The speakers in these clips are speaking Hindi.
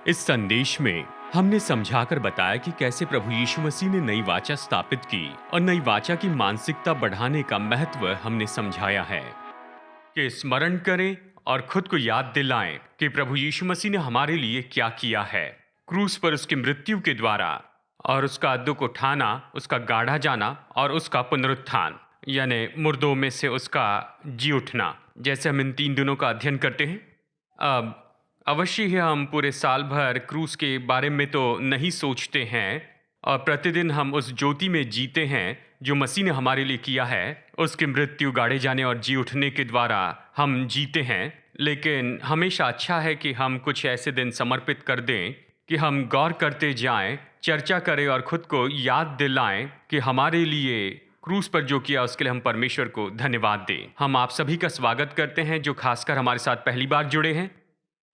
इस संदेश में हमने समझाकर बताया कि कैसे प्रभु यीशु मसीह ने नई वाचा स्थापित की और नई वाचा की मानसिकता बढ़ाने का महत्व हमने समझाया है कि स्मरण करें और खुद को याद दिलाएं कि प्रभु यीशु मसीह ने हमारे लिए क्या किया है। क्रूस पर उसकी मृत्यु के द्वारा और उसका दुख उठाना, उसका गाढ़ा जाना और उसका पुनरुत्थान यानी मुर्दों में से उसका जी उठना, जैसे हम इन 3 दिनों का अध्ययन करते हैं। अब अवश्य ही हम पूरे साल भर क्रूस के बारे में तो नहीं सोचते हैं और प्रतिदिन हम उस ज्योति में जीते हैं जो मसीह ने हमारे लिए किया है। उसकी मृत्यु, गाड़े जाने और जी उठने के द्वारा हम जीते हैं। लेकिन हमेशा अच्छा है कि हम कुछ ऐसे दिन समर्पित कर दें कि हम गौर करते जाएं, चर्चा करें और खुद को याद दिलाएं कि हमारे लिए क्रूस पर जो किया उसके लिए हम परमेश्वर को धन्यवाद दें। हम आप सभी का स्वागत करते हैं जो खासकर हमारे साथ पहली बार जुड़े हैं।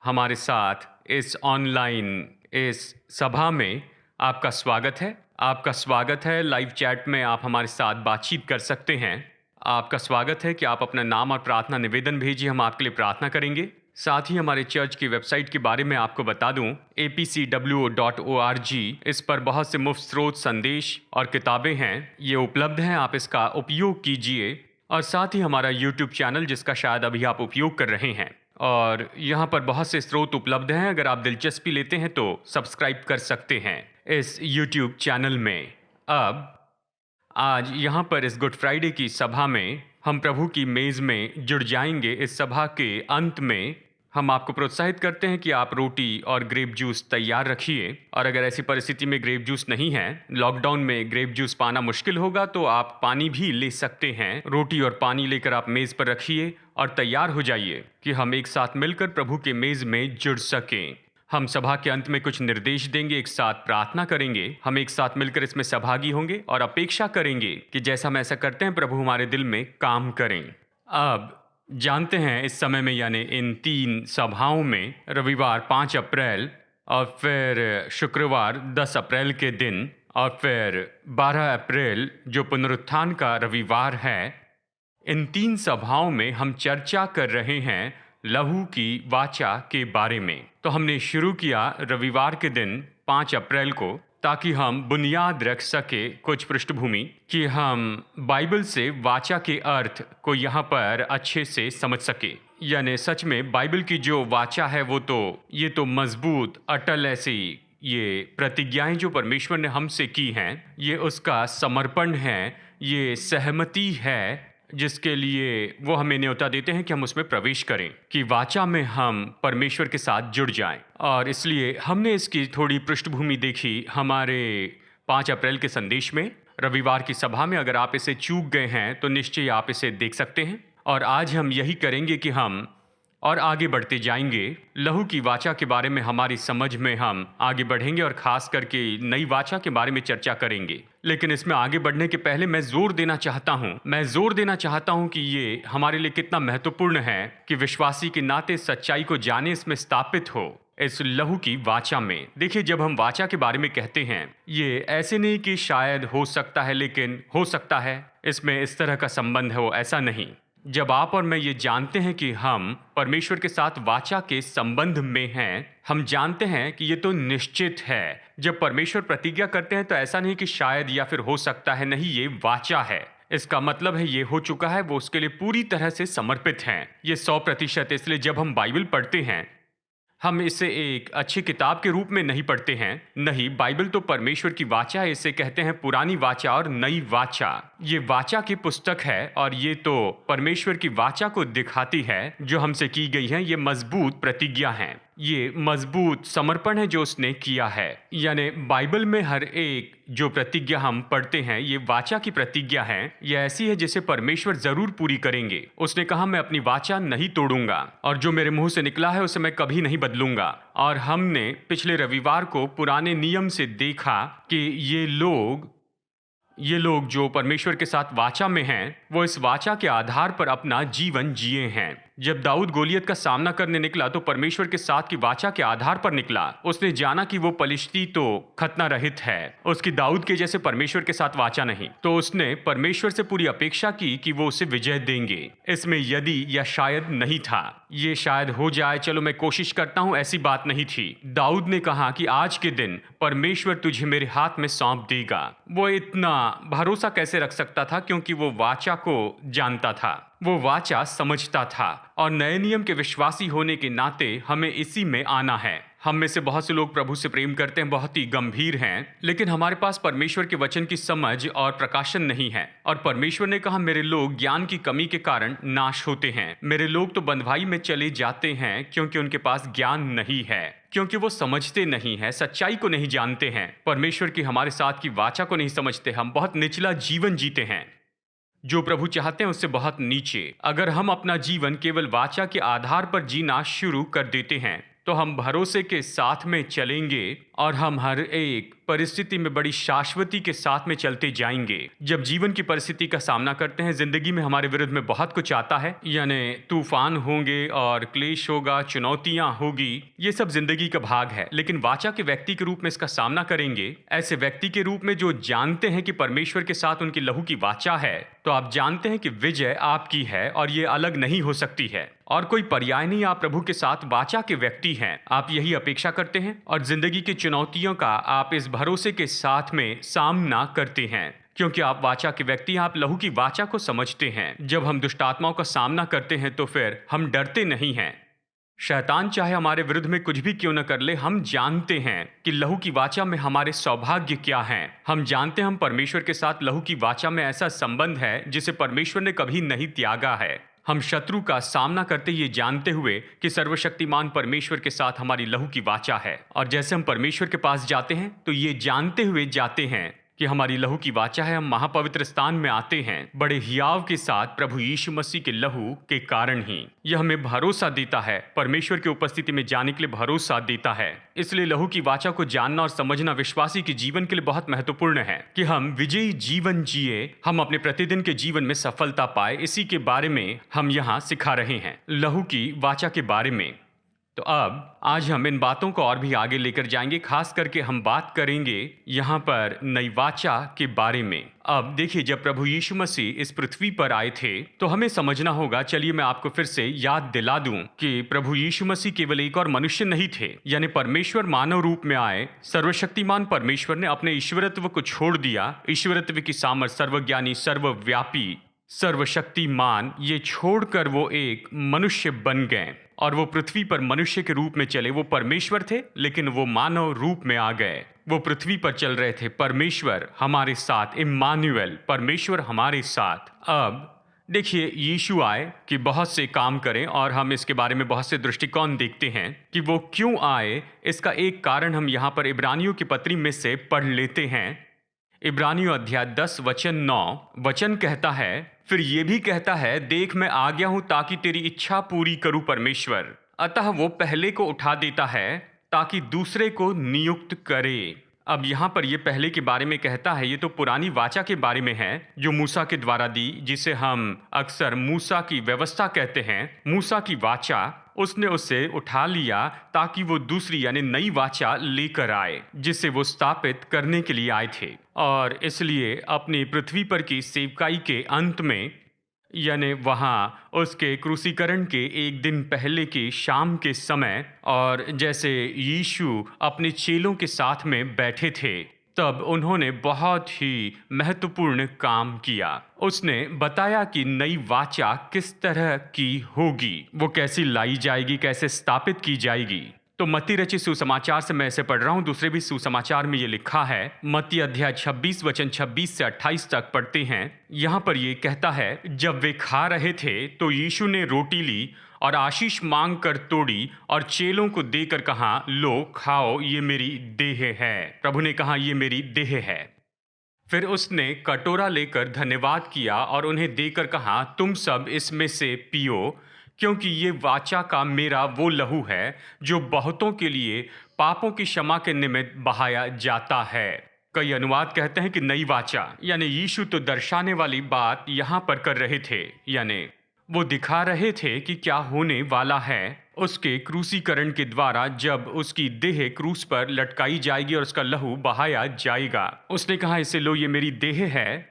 हमारे साथ इस ऑनलाइन इस सभा में आपका स्वागत है। आपका स्वागत है। लाइव चैट में आप हमारे साथ बातचीत कर सकते हैं। आपका स्वागत है कि आप अपना नाम और प्रार्थना निवेदन भेजिए, हम आपके लिए प्रार्थना करेंगे। साथ ही हमारे चर्च की वेबसाइट के बारे में आपको बता दूं, apcwo.org। इस पर बहुत से मुफ्त स्रोत, संदेश और किताबें हैं, ये उपलब्ध हैं। आप इसका उपयोग कीजिए। और साथ ही हमारा YouTube चैनल, जिसका शायद अभी आप उपयोग कर रहे हैं, और यहाँ पर बहुत से स्रोत उपलब्ध हैं। अगर आप दिलचस्पी लेते हैं तो सब्सक्राइब कर सकते हैं इस YouTube चैनल में। अब आज यहाँ पर इस गुड फ्राइडे की सभा में हम प्रभु की मेज़ में जुड़ जाएंगे। इस सभा के अंत में हम आपको प्रोत्साहित करते हैं कि आप रोटी और ग्रेप जूस तैयार रखिए, और अगर ऐसी परिस्थिति में ग्रेप जूस नहीं है, लॉकडाउन में ग्रेप जूस पाना मुश्किल होगा, तो आप पानी भी ले सकते हैं। रोटी और पानी लेकर आप मेज़ पर रखिए और तैयार हो जाइए कि हम एक साथ मिलकर प्रभु के मेज़ में जुड़ सकें। हम सभा के अंत में कुछ निर्देश देंगे, एक साथ प्रार्थना करेंगे, हम एक साथ मिलकर इसमें सहभागी होंगे और अपेक्षा करेंगे कि जैसा हम ऐसा करते हैं प्रभु हमारे दिल में काम करें। अब जानते हैं इस समय में, यानी इन 3 सभाओं में, रविवार 5 अप्रैल और फिर शुक्रवार 10 अप्रैल के दिन और फिर 12 अप्रैल जो पुनरुत्थान का रविवार है, इन 3 सभाओं में हम चर्चा कर रहे हैं लहू की वाचा के बारे में। तो हमने शुरू किया रविवार के दिन 5 अप्रैल को, ताकि हम बुनियाद रख सके, कुछ पृष्ठभूमि, कि हम बाइबल से वाचा के अर्थ को यहाँ पर अच्छे से समझ सके। यानी सच में बाइबल की जो वाचा है वो तो ये तो मजबूत, अटल, ऐसी ये प्रतिज्ञाएं जो परमेश्वर ने हमसे की हैं, ये उसका समर्पण है, ये सहमति है, जिसके लिए वो हमें न्योता देते हैं कि हम उसमें प्रवेश करें, कि वाचा में हम परमेश्वर के साथ जुड़ जाएं। और इसलिए हमने इसकी थोड़ी पृष्ठभूमि देखी हमारे 5 अप्रैल के संदेश में, रविवार की सभा में। अगर आप इसे चूक गए हैं तो निश्चय आप इसे देख सकते हैं। और आज हम यही करेंगे कि हम और आगे बढ़ते जाएंगे। लहू की वाचा के बारे में हमारी समझ में हम आगे बढ़ेंगे और खास करके नई वाचा के बारे में चर्चा करेंगे। लेकिन इसमें आगे बढ़ने के पहले मैं जोर देना चाहता हूं कि ये हमारे लिए कितना महत्वपूर्ण है कि विश्वासी के नाते सच्चाई को जाने, इसमें स्थापित हो इस लहू की वाचा में। देखिए, जब हम वाचा के बारे में कहते हैं, ये ऐसे नहीं कि शायद हो सकता है, लेकिन हो सकता है इसमें इस तरह का संबंध हो, ऐसा नहीं। जब आप और मैं ये जानते हैं कि हम परमेश्वर के साथ वाचा के संबंध में हैं, हम जानते हैं कि ये तो निश्चित है। जब परमेश्वर प्रतिज्ञा करते हैं तो ऐसा नहीं कि शायद या फिर हो सकता है, नहीं, ये वाचा है। इसका मतलब है ये हो चुका है, वो उसके लिए पूरी तरह से समर्पित हैं। ये 100%। इसलिए जब हम बाइबल पढ़ते हैं, हम इसे एक अच्छी किताब के रूप में नहीं पढ़ते हैं। नहीं, बाइबल तो परमेश्वर की वाचा है। इसे कहते हैं पुरानी वाचा और नई वाचा। ये वाचा की पुस्तक है और ये तो परमेश्वर की वाचा को दिखाती है जो हमसे की गई है। ये मजबूत प्रतिज्ञा है, ये मजबूत समर्पण है जो उसने किया है। यानी बाइबल में हर एक जो प्रतिज्ञा हम पढ़ते हैं, ये वाचा की प्रतिज्ञा है। ये ऐसी है जिसे परमेश्वर जरूर पूरी करेंगे। उसने कहा, मैं अपनी वाचा नहीं तोड़ूंगा और जो मेरे मुंह से निकला है उसे मैं कभी नहीं बदलूंगा। और हमने पिछले रविवार को पुराने नियम से देखा कि ये लोग जो परमेश्वर के साथ वाचा में हैं, वो इस वाचा के आधार पर अपना जीवन जिए हैं। जब दाऊद गोलियत का सामना करने निकला तो परमेश्वर के साथ की वाचा के आधार पर निकला। उसने जाना कि वो पलिश्ती तो खतना रहित है, उसकी दाऊद के जैसे परमेश्वर के साथ वाचा नहीं। तो उसने परमेश्वर से पूरी अपेक्षा की कि वो उसे विजय देंगे। इसमें यदि या शायद नहीं था। ये शायद हो जाए, चलो मैं कोशिश करता हूं, ऐसी बात नहीं थी। दाऊद ने कहा कि आज के दिन परमेश्वर तुझे मेरे हाथ में सौंप देगा। वो इतना भरोसा कैसे रख सकता था? क्योंकि वो वाचा को जानता था, वो वाचा समझता था। और नए नियम के विश्वासी होने के नाते हमें इसी में आना है। हम में से बहुत से लोग प्रभु से प्रेम करते हैं, बहुत ही गंभीर हैं, लेकिन हमारे पास परमेश्वर के वचन की समझ और प्रकाशन नहीं है। और परमेश्वर ने कहा, मेरे लोग ज्ञान की कमी के कारण नाश होते हैं। मेरे लोग तो बंधुआई में चले जाते हैं क्योंकि उनके पास ज्ञान नहीं है, क्योंकि वो समझते नहीं है, सच्चाई को नहीं जानते हैं, परमेश्वर की हमारे साथ की वाचा को नहीं समझते। हम बहुत निचला जीवन जीते हैं, जो प्रभु चाहते हैं उससे बहुत नीचे। अगर हम अपना जीवन केवल वाचा के आधार पर जीना शुरू कर देते हैं तो हम भरोसे के साथ में चलेंगे और हम हर एक परिस्थिति में बड़ी शाश्वती के साथ में चलते जाएंगे। जब जीवन की परिस्थिति का सामना करते हैं, जिंदगी में हमारे विरुद्ध में बहुत कुछ आता है, यानी तूफान होंगे और क्लेश होगा, चुनौतियां होगी, ये सब जिंदगी का भाग है। लेकिन वाचा के व्यक्ति के रूप में इसका सामना करेंगे, ऐसे व्यक्ति के रूप में जो जानते हैं कि परमेश्वर के साथ उनकी लहू की वाचा है, तो आप जानते हैं कि विजय आपकी है और ये अलग नहीं हो सकती है और कोई पर्याय नहीं। आप प्रभु के साथ वाचा के व्यक्ति हैं, आप यही अपेक्षा करते हैं और जिंदगी की चुनौतियों का आप इस भरोसे के साथ में सामना करते हैं, क्योंकि आप वाचा के व्यक्ति, आप लहू की वाचा को समझते हैं। जब हम दुष्ट आत्माओं का सामना करते हैं तो फिर हम डरते नहीं हैं। शैतान चाहे हमारे विरुद्ध में कुछ भी क्यों न कर ले, हम जानते हैं कि लहू की वाचा में हमारे सौभाग्य क्या हैं। हम जानते हैं हम परमेश्वर के साथ लहू की वाचा में ऐसा संबंध है जिसे परमेश्वर ने कभी नहीं त्यागा है। हम शत्रु का सामना करते ये जानते हुए कि सर्वशक्तिमान परमेश्वर के साथ हमारी लहू की वाचा है। और जैसे हम परमेश्वर के पास जाते हैं तो ये जानते हुए जाते हैं कि हमारी लहू की वाचा है। हम महापवित्र स्थान में आते हैं बड़े हियाव के साथ प्रभु यीशु मसीह के लहू के कारण ही। यह हमें भरोसा देता है, परमेश्वर की उपस्थिति में जाने के लिए भरोसा देता है। इसलिए लहू की वाचा को जानना और समझना विश्वासी के जीवन के लिए बहुत महत्वपूर्ण है कि हम विजयी जीवन जिए, हम अपने प्रतिदिन के जीवन में सफलता पाए। इसी के बारे में हम यहाँ सिखा रहे हैं, लहू की वाचा के बारे में। तो अब आज हम इन बातों को और भी आगे लेकर जाएंगे। खास करके हम बात करेंगे यहाँ पर नई वाचा के बारे में। अब देखिए, जब प्रभु यीशु मसीह इस पृथ्वी पर आए थे तो हमें समझना होगा। चलिए मैं आपको फिर से याद दिला दूं कि प्रभु यीशु मसीह केवल एक और मनुष्य नहीं थे, यानी परमेश्वर मानव रूप में आए। सर्वशक्तिमान परमेश्वर ने अपने ईश्वरत्व को छोड़ दिया। ईश्वरत्व की सामर्थ, सर्वज्ञानी, सर्वव्यापी, सर्वशक्तिमान, ये छोड़कर वो एक मनुष्य बन गए और वो पृथ्वी पर मनुष्य के रूप में चले। वो परमेश्वर थे लेकिन वो मानव रूप में आ गए। वो पृथ्वी पर चल रहे थे, परमेश्वर हमारे साथ, इम्मानुएल, परमेश्वर हमारे साथ। अब देखिए, यीशु आए कि बहुत से काम करें और हम इसके बारे में बहुत से दृष्टिकोण देखते हैं कि वो क्यों आए। इसका एक कारण हम यहाँ पर इब्रानियों की पत्री में से पढ़ लेते हैं। इब्रानियों अध्याय 10 वचन 9 वचन कहता है, फिर ये भी कहता है, देख मैं आ गया हूं ताकि तेरी इच्छा पूरी करूं परमेश्वर। अतः वो पहले को उठा देता है ताकि दूसरे को नियुक्त करे। अब यहाँ पर ये पहले के बारे में कहता है, ये तो पुरानी वाचा के बारे में है जो मूसा के द्वारा दी, जिसे हम अक्सर मूसा की व्यवस्था कहते हैं। मूसा की वाचा, उसने उसे उठा लिया ताकि वो दूसरी यानी नई वाचा लेकर आए, जिसे वो स्थापित करने के लिए आए थे। और इसलिए अपनी पृथ्वी पर की सेवकाई के अंत में, यानी वहाँ उसके क्रूसीकरण के एक दिन पहले की शाम के समय, और जैसे यीशु अपने चेलों के साथ में बैठे थे, तब उन्होंने बहुत ही महत्वपूर्ण काम किया। उसने बताया कि नई वाचा किस तरह की होगी, वो कैसी लाई जाएगी, कैसे स्थापित की जाएगी। तो मत्ती रचित सुसमाचार से मैं इसे पढ़ रहा हूं। दूसरे भी सुसमाचार में ये लिखा है। मत्ती अध्याय 26 वचन 26 से 28 तक पढ़ते हैं। यहाँ पर ये कहता है, जब वे खा रहे थे तो यीशु ने रोटी ली और आशीष मांग कर तोड़ी और चेलों को देकर कहा, लो खाओ, ये मेरी देह है। प्रभु ने कहा, ये मेरी देह है। फिर उसने कटोरा लेकर धन्यवाद किया और उन्हें देकर कहा, तुम सब इसमें से पियो, क्योंकि ये वाचा का मेरा वो लहू है जो बहुतों के लिए पापों की क्षमा के निमित्त बहाया जाता है। कई अनुवाद कहते हैं कि नई वाचा, यानी यीशु तो दर्शाने वाली बात यहाँ पर कर रहे थे, यानी वो दिखा रहे थे कि क्या होने वाला है उसके क्रूसीकरण के द्वारा, जब उसकी देह क्रूस पर लटकाई जाएगी और उसका लहू बहाया जाएगा। उसने कहा, इसे लो, ये मेरी देह है,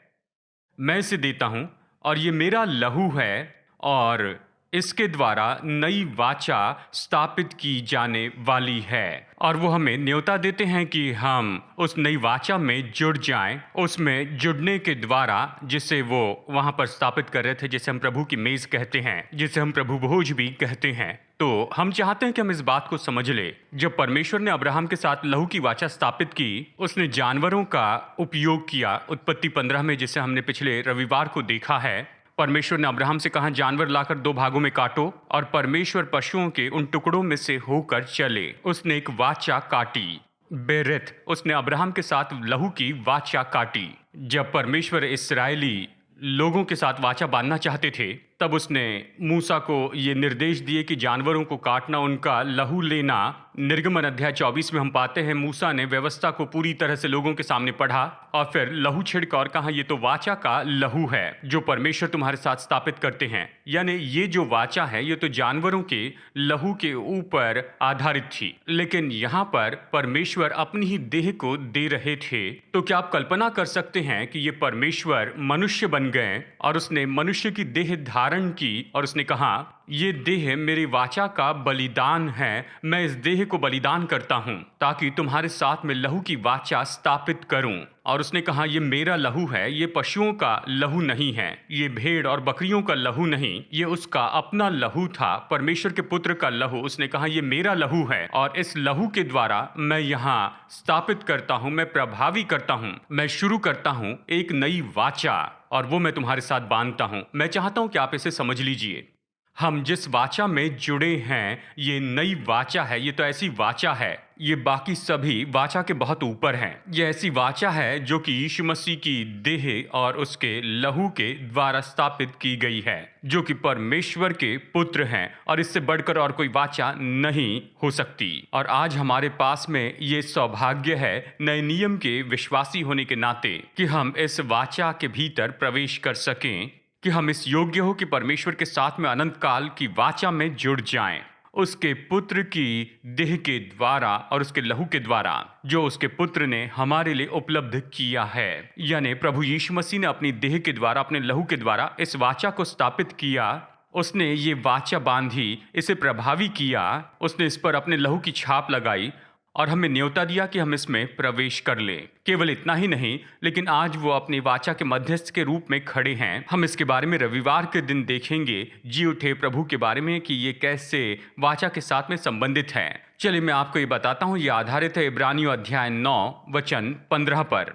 मैं इसे देता हूं और ये मेरा लहू है और इसके द्वारा नई वाचा स्थापित की जाने वाली है। और वो हमें न्योता देते हैं कि हम उस नई वाचा में जुड़ जाएं, उसमें जुड़ने के द्वारा, जिसे वो वहां पर स्थापित कर रहे थे, जिसे हम प्रभु की मेज कहते हैं, जिसे हम प्रभु भोज भी कहते हैं। तो हम चाहते हैं कि हम इस बात को समझ ले, जब परमेश्वर ने अब्राहम के साथ लहू की वाचा स्थापित की, उसने जानवरों का उपयोग किया। उत्पत्ति 15 में, जिसे हमने पिछले रविवार को देखा है, परमेश्वर ने अब्राहम से कहा, जानवर लाकर 2 भागों में काटो, और परमेश्वर पशुओं के उन टुकड़ों में से होकर चले। उसने एक वाचा काटी, बेरेथ, उसने अब्राहम के साथ लहू की वाचा काटी। जब परमेश्वर इस्राएली लोगों के साथ वाचा बांधना चाहते थे, तब उसने मूसा को ये निर्देश दिए कि जानवरों को काटना, उनका लहू लेना। निर्गमन अध्याय 24 में हम पाते हैं, मूसा ने व्यवस्था को पूरी तरह से लोगों के सामने पढ़ा और फिर लहू छिड़का और कहा, ये तो वाचा का लहू है जो परमेश्वर तुम्हारे साथ स्थापित करते हैं। यानी ये जो वाचा है, ये तो जानवरों के लहू के ऊपर आधारित थी, लेकिन यहाँ पर परमेश्वर अपनी ही देह को दे रहे थे। तो क्या आप कल्पना कर सकते हैं कि ये परमेश्वर मनुष्य बन गए और उसने मनुष्य की देह धारण की और उसने कहा, ये देह मेरी वाचा का बलिदान है, मैं इस देह को बलिदान करता हूं ताकि तुम्हारे साथ में लहू की वाचा स्थापित करूं। और उसने कहा, ये मेरा लहू है, ये पशुओं का लहू नहीं है, ये भेड़ और बकरियों का लहू नहीं, ये उसका अपना लहू था, परमेश्वर के पुत्र का लहू। उसने कहा, ये मेरा लहू है और इस लहू के द्वारा मैं यहाँ स्थापित करता हूं, मैं प्रभावी करता हूं, मैं शुरू करता हूं एक नई वाचा, और वो मैं तुम्हारे साथ बांधता हूं। मैं चाहता हूं कि आप इसे समझ लीजिए। हम जिस वाचा में जुड़े हैं, ये नई वाचा है, ये तो ऐसी वाचा है, ये बाकी सभी वाचा के बहुत ऊपर हैं। ये ऐसी वाचा है जो कि यीशु मसीह की देह और उसके लहू के द्वारा स्थापित की गई है, जो कि परमेश्वर के पुत्र हैं, और इससे बढ़कर और कोई वाचा नहीं हो सकती। और आज हमारे पास में ये सौभाग्य है, नए नियम के विश्वासी होने के नाते, कि हम इस वाचा के भीतर प्रवेश कर सकें, कि हम इस योग्य हो कि परमेश्वर के साथ में अनंत काल की वाचा में जुड़ जाएं, उसके पुत्र की देह के द्वारा और उसके लहू के द्वारा, जो उसके पुत्र ने हमारे लिए उपलब्ध किया है। यानी प्रभु यीशु मसीह ने अपनी देह के द्वारा, अपने लहू के द्वारा इस वाचा को स्थापित किया। उसने ये वाचा बांधी, इसे प्रभावी किया, उसने इस पर अपने लहू की छाप लगाई और हमें न्योता दिया कि हम इसमें प्रवेश कर लें। केवल इतना ही नहीं, लेकिन आज वो अपनी वाचा के मध्यस्थ के रूप में खड़े हैं। हम इसके बारे में रविवार के दिन देखेंगे, जी उठे प्रभु के बारे में, कि ये कैसे वाचा के साथ में संबंधित है। चलिए मैं आपको ये बताता हूँ। ये आधारित है इब्रानियों अध्याय 9 वचन 15 पर।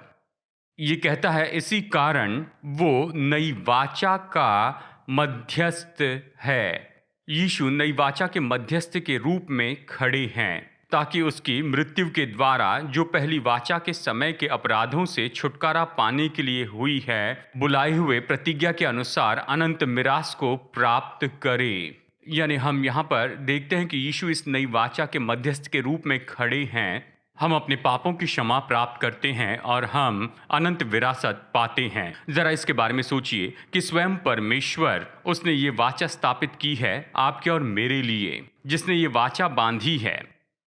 ये कहता है, इसी कारण वो नई वाचा का मध्यस्थ है। यीशु नई वाचा के मध्यस्थ के रूप में खड़े हैं, ताकि उसकी मृत्यु के द्वारा, जो पहली वाचा के समय के अपराधों से छुटकारा पाने के लिए हुई है, बुलाए हुए प्रतिज्ञा के अनुसार अनंत मिरास को प्राप्त करे। यानी हम यहाँ पर देखते हैं कि यीशु इस नई वाचा के मध्यस्थ के रूप में खड़े हैं। हम अपने पापों की क्षमा प्राप्त करते हैं और हम अनंत विरासत पाते हैं। जरा इसके बारे में सोचिए कि स्वयं परमेश्वर, उसने ये वाचा स्थापित की है आपके और मेरे लिए। जिसने ये वाचा बांधी है,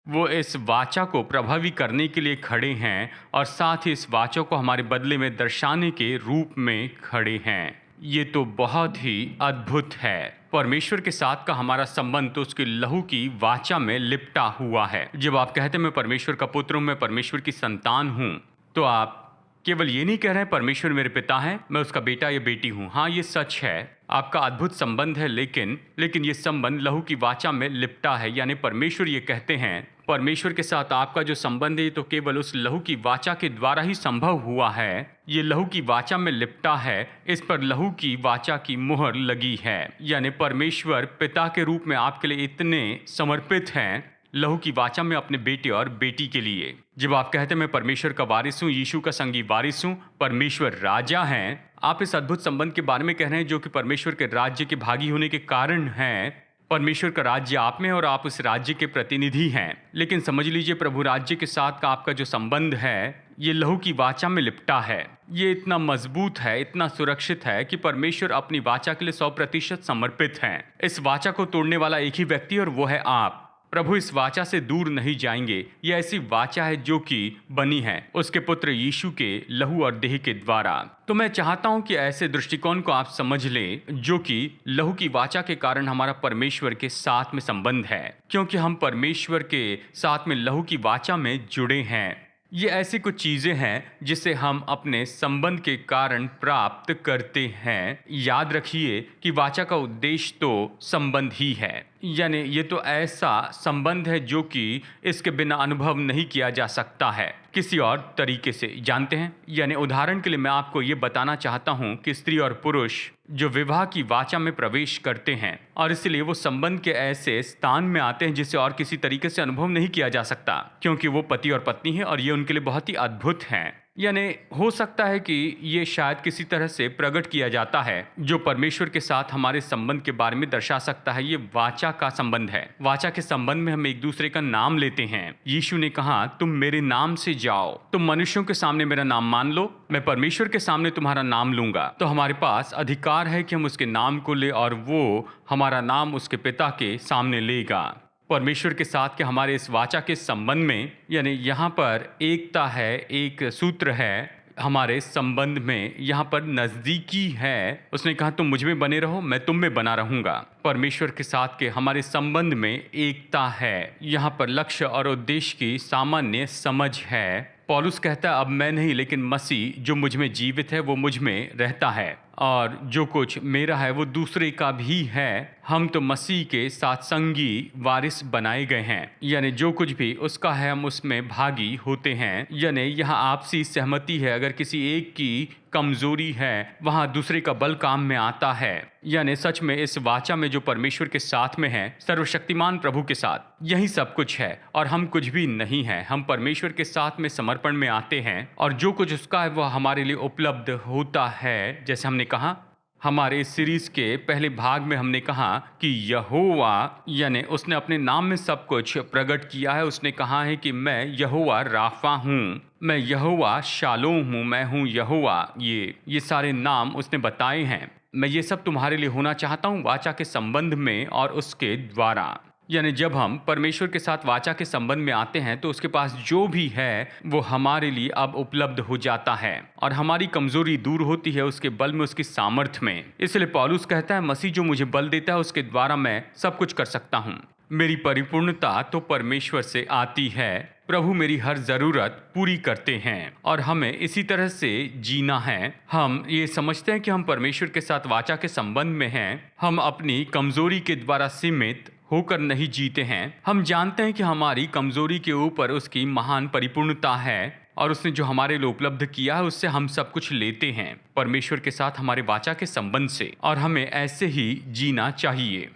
वो इस वाचा को प्रभावी करने के लिए खड़े हैं और साथ ही इस वाचा को हमारे बदले में दर्शाने के रूप में खड़े हैं। ये तो बहुत ही अद्भुत है। परमेश्वर के साथ का हमारा संबंध तो उसके लहू की वाचा में लिपटा हुआ है। जब आप कहते हैं मैं परमेश्वर का पुत्र हूँ, मैं परमेश्वर की संतान हूँ, तो आप केवल ये नहीं कह रहे हैं परमेश्वर मेरे पिता है, मैं उसका बेटा या बेटी हूँ। हाँ, ये सच है, आपका अद्भुत संबंध है, लेकिन ये संबंध लहू की वाचा में लिपटा है। यानी परमेश्वर ये कहते हैं, परमेश्वर के साथ आपका जो संबंध है तो केवल उस लहू की वाचा के द्वारा ही संभव हुआ है। ये लहू की वाचा में लिपटा है, इस पर लहू की वाचा की मुहर लगी है। यानी परमेश्वर पिता के रूप में आपके लिए इतने समर्पित हैं, लहू की वाचा में अपने बेटे और बेटी के लिए। जब आप कहते हैं मैं परमेश्वर का वारिस हूँ, यीशु का संगी वारिस हूँ, परमेश्वर राजा हैं, आप इस अद्भुत संबंध के बारे में कह रहे हैं जो कि परमेश्वर के राज्य के भागी होने के कारण है। परमेश्वर का राज्य आप में है और आप उस राज्य के प्रतिनिधि हैं। लेकिन समझ लीजिए प्रभु राज्य के साथ का आपका जो संबंध है ये लहू की वाचा में लिपटा है। ये इतना मजबूत है, इतना सुरक्षित है कि परमेश्वर अपनी वाचा के लिए 100% समर्पित हैं। इस वाचा को तोड़ने वाला एक ही व्यक्ति और वो है आप। प्रभु इस वाचा से दूर नहीं जाएंगे। ये ऐसी वाचा है जो कि बनी है उसके पुत्र यीशु के लहू और देह के द्वारा। तो मैं चाहता हूं कि ऐसे दृष्टिकोण को आप समझ लें जो कि लहू की वाचा के कारण हमारा परमेश्वर के साथ में संबंध है, क्योंकि हम परमेश्वर के साथ में लहू की वाचा में जुड़े हैं। ये ऐसी कुछ चीजें हैं जिसे हम अपने संबंध के कारण प्राप्त करते हैं। याद रखिए कि वाचा का उद्देश्य तो संबंध ही है, यानी ये तो ऐसा संबंध है जो कि इसके बिना अनुभव नहीं किया जा सकता है किसी और तरीके से। जानते हैं, यानी उदाहरण के लिए मैं आपको ये बताना चाहता हूं कि स्त्री और पुरुष जो विवाह की वाचा में प्रवेश करते हैं और इसलिए वो संबंध के ऐसे स्थान में आते हैं जिसे और किसी तरीके से अनुभव नहीं किया जा सकता, क्योंकि वो पति और पत्नी है और ये उनके लिए बहुत ही अद्भुत हैं। यानी हो सकता है कि ये शायद किसी तरह से प्रकट किया जाता है जो परमेश्वर के साथ हमारे संबंध के बारे में दर्शा सकता है। ये वाचा का संबंध है। वाचा के संबंध में हम एक दूसरे का नाम लेते हैं। यीशु ने कहा तुम मेरे नाम से जाओ, तुम मनुष्यों के सामने मेरा नाम मान लो, मैं परमेश्वर के सामने तुम्हारा नाम लूंगा। तो हमारे पास अधिकार है कि हम उसके नाम को ले और वो हमारा नाम उसके पिता के सामने लेगा। परमेश्वर के साथ के हमारे इस वाचा के संबंध में, यानी यहाँ पर एकता है, एक सूत्र है हमारे संबंध में, यहाँ पर नज़दीकी है। उसने कहा तुम मुझ में बने रहो, मैं तुम में बना रहूँगा। परमेश्वर के साथ के हमारे संबंध में एकता है। यहाँ पर लक्ष्य और उद्देश्य की सामान्य समझ है। पौलुस कहता है अब मैं नहीं लेकिन मसीह जो मुझ में जीवित है वो मुझ में रहता है, और जो कुछ मेरा है वो दूसरे का भी है। हम तो मसीह के साथ संगी वारिस बनाए गए हैं, यानी जो कुछ भी उसका है हम उसमें भागी होते हैं। यानी यहाँ आपसी सहमति है। अगर किसी एक की कमजोरी है वहां दूसरे का बल काम में आता है। यानी सच में इस वाचा में जो परमेश्वर के साथ में है, सर्वशक्तिमान प्रभु के साथ, यही सब कुछ है और हम कुछ भी नहीं है। हम परमेश्वर के साथ में समर्पण में आते हैं और जो कुछ उसका है वह हमारे लिए उपलब्ध होता है। जैसे हमने कहा हमारे इस सीरीज के पहले भाग में हमने कहा कि यहोवा, यानी उसने अपने नाम में सब कुछ प्रकट किया है। उसने कहा है कि मैं यहोवा राफा हूँ, मैं यहोवा शालोम हूँ, मैं हूँ यहोवा। ये सारे नाम उसने बताए हैं। मैं ये सब तुम्हारे लिए होना चाहता हूँ वाचा के संबंध में और उसके द्वारा। यानी जब हम परमेश्वर के साथ वाचा के संबंध में आते हैं तो उसके पास जो भी है वो हमारे लिए अब उपलब्ध हो जाता है और हमारी कमजोरी दूर होती है उसके बल में, उसकी सामर्थ्य में। इसलिए पौलुस कहता है मसीह जो मुझे बल देता है उसके द्वारा मैं सब कुछ कर सकता हूँ। मेरी परिपूर्णता तो परमेश्वर से आती है। प्रभु मेरी हर जरूरत पूरी करते हैं और हमें इसी तरह से जीना है। हम ये समझते हैं कि हम परमेश्वर के साथ वाचा के संबंध में हैं। हम अपनी कमजोरी के द्वारा सीमित होकर नहीं जीते हैं। हम जानते हैं कि हमारी कमजोरी के ऊपर उसकी महान परिपूर्णता है और उसने जो हमारे लिए उपलब्ध किया है उससे हम सब कुछ लेते हैं परमेश्वर के साथ हमारे वाचा के संबंध से, और हमें ऐसे ही जीना चाहिए।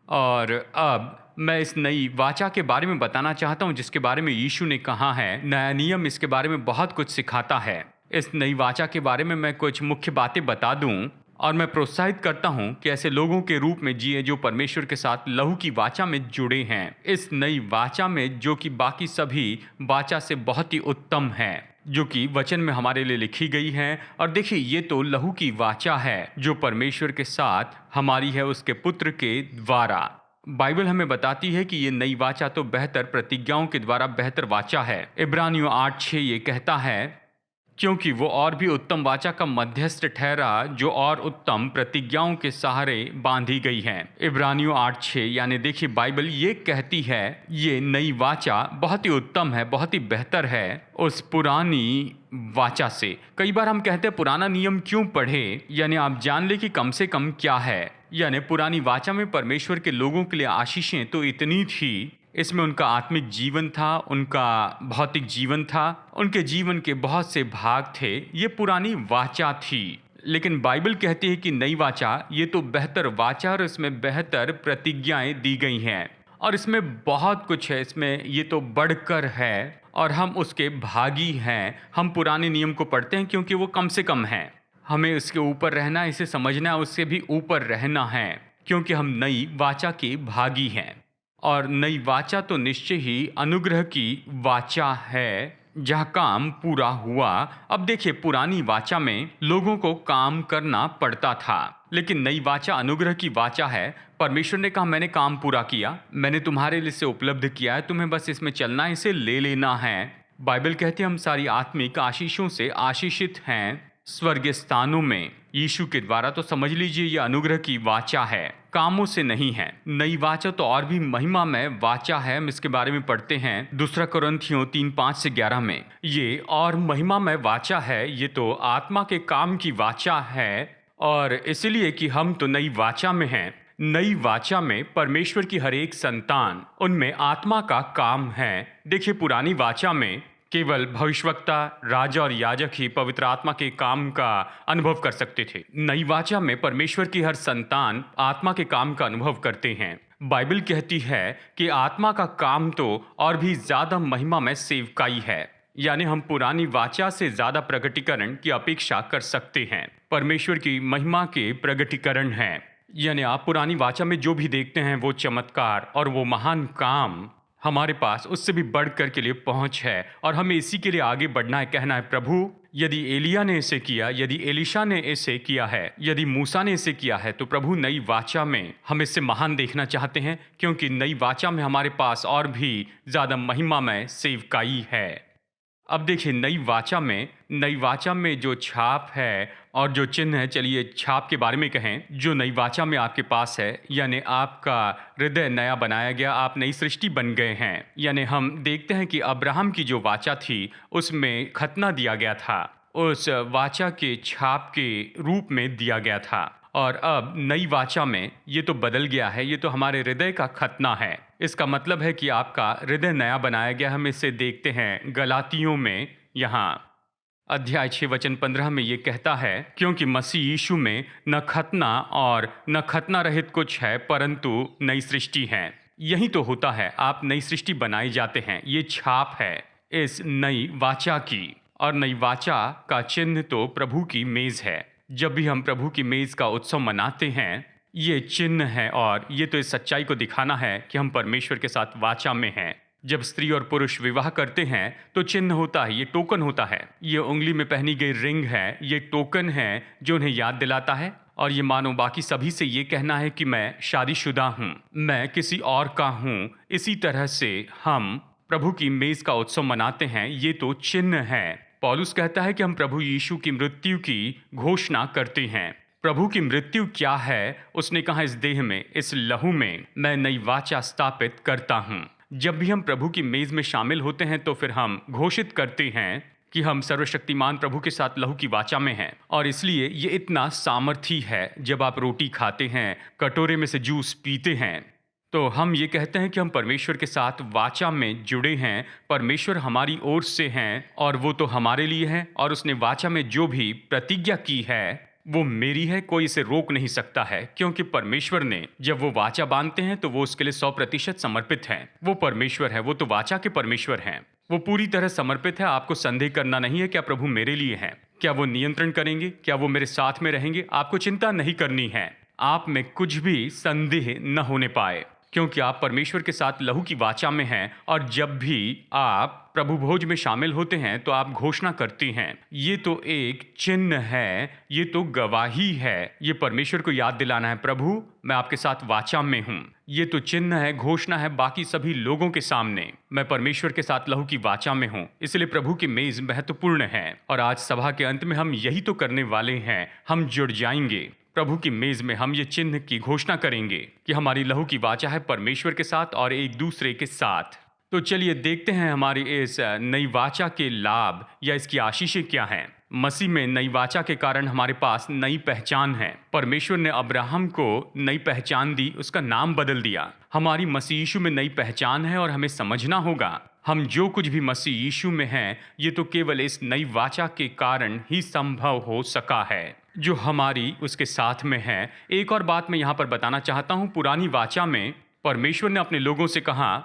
और अब मैं इस नई वाचा के बारे में बताना चाहता हूं जिसके बारे में यीशु ने कहा है। नया नियम इसके बारे में बहुत कुछ सिखाता है। इस नई वाचा के बारे में मैं कुछ मुख्य बातें बता दूं और मैं प्रोत्साहित करता हूं कि ऐसे लोगों के रूप में जिए जो परमेश्वर के साथ लहू की वाचा में जुड़े हैं। इस नई वाचा में जो कि बाकी सभी वाचा से बहुत ही उत्तम है, जो कि वचन में हमारे लिए लिखी गई है। और देखिए ये तो लहू की वाचा है जो परमेश्वर के साथ हमारी है उसके पुत्र के द्वारा। बाइबल हमें बताती है कि ये नई वाचा तो बेहतर प्रतिज्ञाओं के द्वारा बेहतर वाचा है। इब्रानियों 8:6 ये कहता है क्योंकि वो और भी उत्तम वाचा का मध्यस्थ ठहरा जो और उत्तम प्रतिज्ञाओं के सहारे बांधी गई है। इब्रानियों 8:6 यानी देखिए बाइबल ये कहती है ये नई वाचा बहुत ही उत्तम है, बहुत ही बेहतर है उस पुरानी वाचा से। कई बार हम कहते हैं पुराना नियम क्यों पढ़े, यानी आप जान ले कि कम से कम क्या है। यानी पुरानी वाचा में परमेश्वर के लोगों के लिए आशीषें तो इतनी थी, इसमें उनका आत्मिक जीवन था, उनका भौतिक जीवन था, उनके जीवन के बहुत से भाग थे। ये पुरानी वाचा थी। लेकिन बाइबल कहती है कि नई वाचा ये तो बेहतर वाचा और इसमें बेहतर प्रतिज्ञाएं दी गई हैं और इसमें बहुत कुछ है। इसमें ये तो बढ़कर है और हम उसके भागी हैं। हम पुराने नियम को पढ़ते हैं क्योंकि वो कम से कम है। हमें उसके ऊपर रहना है, इसे समझना है, उससे भी ऊपर रहना है। क्योंकि हम नई वाचा के भागी हैं। और नई वाचा तो निश्चय ही अनुग्रह की वाचा है, जहाँ काम पूरा हुआ। अब देखिए, पुरानी वाचा में लोगों को काम करना पड़ता था, लेकिन नई वाचा अनुग्रह की वाचा है। परमेश्वर ने कहा, मैंने काम पूरा किया, मैंने तुम्हारे लिए इसे उपलब्ध किया है, तुम्हें बस इसमें चलना है, इसे ले लेना है। बाइबल कहते हैं हम सारी आत्मिक आशीषों से आशीषित हैं स्वर्गीय स्थानों में यीशु के द्वारा। तो समझ लीजिए, यह अनुग्रह की वाचा है, कामों से नहीं है। नई वाचा तो और भी महिमा में वाचा है। हम इसके बारे में पढ़ते हैं दूसरा कुरिन्थियों 3:5-11 में। ये और महिमा में वाचा है, ये तो आत्मा के काम की वाचा है। और इसलिए कि हम तो नई वाचा में हैं। नई वाचा में परमेश्वर की हर एक संतान, उनमें आत्मा का काम है। देखिए, पुरानी वाचा में केवल भविष्यवक्ता, राजा और याजक ही पवित्र आत्मा के काम का अनुभव कर सकते थे। नई वाचा में परमेश्वर की हर संतान आत्मा के काम का अनुभव करते हैं। बाइबल कहती है कि आत्मा का काम तो और भी ज्यादा महिमा में सेवकाई है, यानी हम पुरानी वाचा से ज्यादा प्रगटीकरण की अपेक्षा कर सकते हैं। परमेश्वर की महिमा के प्रगटीकरण है, यानी आप पुरानी वाचा में जो भी देखते हैं वो चमत्कार और वो महान काम हमारे पास उससे भी बढ़कर के लिए पहुंच है। और हमें इसी के लिए आगे बढ़ना है, कहना है, प्रभु यदि एलिया ने इसे किया, यदि एलीशा ने इसे किया है, यदि मूसा ने इसे किया है, तो प्रभु नई वाचा में हम इससे महान देखना चाहते हैं, क्योंकि नई वाचा में हमारे पास और भी ज्यादा महिमामय सेवकाई है। अब देखिए, नई वाचा में जो छाप है और जो चिन्ह है, चलिए छाप के बारे में कहें, जो नई वाचा में आपके पास है, यानी आपका हृदय नया बनाया गया, आप नई सृष्टि बन गए हैं। यानी हम देखते हैं कि अब्राहम की जो वाचा थी उसमें खतना दिया गया था, उस वाचा के छाप के रूप में दिया गया था। और अब नई वाचा में ये तो बदल गया है, ये तो हमारे हृदय का खतना है। इसका मतलब है कि आपका हृदय नया बनाया गया। हम इसे देखते हैं गलातियों में, यहाँ अध्याय 6:15 में ये कहता है, क्योंकि मसीह यीशु में न खतना और न खतना रहित कुछ है, परंतु नई सृष्टि है। यही तो होता है, आप नई सृष्टि बनाए जाते हैं। ये छाप है इस नई वाचा की। और नई वाचा का चिन्ह तो प्रभु की मेज है। जब भी हम प्रभु की मेज का उत्सव मनाते हैं, ये चिन्ह है, और ये तो इस सच्चाई को दिखाना है कि हम परमेश्वर के साथ वाचा में हैं। जब स्त्री और पुरुष विवाह करते हैं तो चिन्ह होता है, ये टोकन होता है। ये उंगली में पहनी गई रिंग है, ये टोकन है जो उन्हें याद दिलाता है। और ये मानो बाकी सभी से ये कहना है कि मैं शादीशुदा हूँ, मैं किसी और का हूँ। इसी तरह से हम प्रभु की मेज का उत्सव मनाते हैं, ये तो चिन्ह है। पौलुस कहता है कि हम प्रभु यीशु की मृत्यु की घोषणा करते हैं। प्रभु की मृत्यु क्या है? उसने कहा, इस देह में, इस लहू में मैं नई वाचा स्थापित करता हूँ। जब भी हम प्रभु की मेज में शामिल होते हैं तो फिर हम घोषित करते हैं कि हम सर्वशक्तिमान प्रभु के साथ लहू की वाचा में हैं। और इसलिए ये इतना सामर्थी है, जब आप रोटी खाते हैं, कटोरे में से जूस पीते हैं, तो हम ये कहते हैं कि हम परमेश्वर के साथ वाचा में जुड़े हैं। परमेश्वर हमारी ओर से हैं और वो तो हमारे लिए है। और उसने वाचा में जो भी प्रतिज्ञा की है वो मेरी है, कोई इसे रोक नहीं सकता है। क्योंकि परमेश्वर ने जब वो वाचा बांधते हैं तो वो उसके लिए 100% समर्पित हैं। वो परमेश्वर है, वो तो वाचा के परमेश्वर हैं। वो पूरी तरह समर्पित है। आपको संदेह करना नहीं है, क्या प्रभु मेरे लिए हैं, क्या वो नियंत्रण करेंगे, क्या वो मेरे साथ में रहेंगे। आपको चिंता नहीं करनी है, आप में कुछ भी संदेह न होने पाए, क्योंकि आप परमेश्वर के साथ लहू की वाचा में हैं। और जब भी आप प्रभु भोज में शामिल होते हैं तो आप घोषणा करते हैं। ये तो एक चिन्ह है, ये तो गवाही है। ये परमेश्वर को याद दिलाना है, प्रभु मैं आपके साथ वाचा में हूँ। ये तो चिन्ह है, घोषणा है बाकी सभी लोगों के सामने, मैं परमेश्वर के साथ लहू की वाचा में हूँ। इसलिए प्रभु की मेज महत्वपूर्ण है। और आज सभा के अंत में हम यही तो करने वाले हैं। हम जुड़ जाएंगे प्रभु की मेज में, हम ये चिन्ह की घोषणा करेंगे कि हमारी लहू की वाचा है परमेश्वर के साथ और एक दूसरे के साथ। तो चलिए देखते हैं हमारी इस नई वाचा के लाभ या इसकी आशीषें क्या हैं। मसीह में नई वाचा के कारण हमारे पास नई पहचान है। परमेश्वर ने अब्राहम को नई पहचान दी, उसका नाम बदल दिया। हमारी मसीह यीशु में नई पहचान है और हमें समझना होगा, हम जो कुछ भी मसीह यीशु में हैं, ये तो केवल इस नई वाचा के कारण ही संभव हो सका है जो हमारी उसके साथ में है। एक और बात मैं यहाँ पर बताना चाहता हूँ। पुरानी वाचा में परमेश्वर ने अपने लोगों से कहा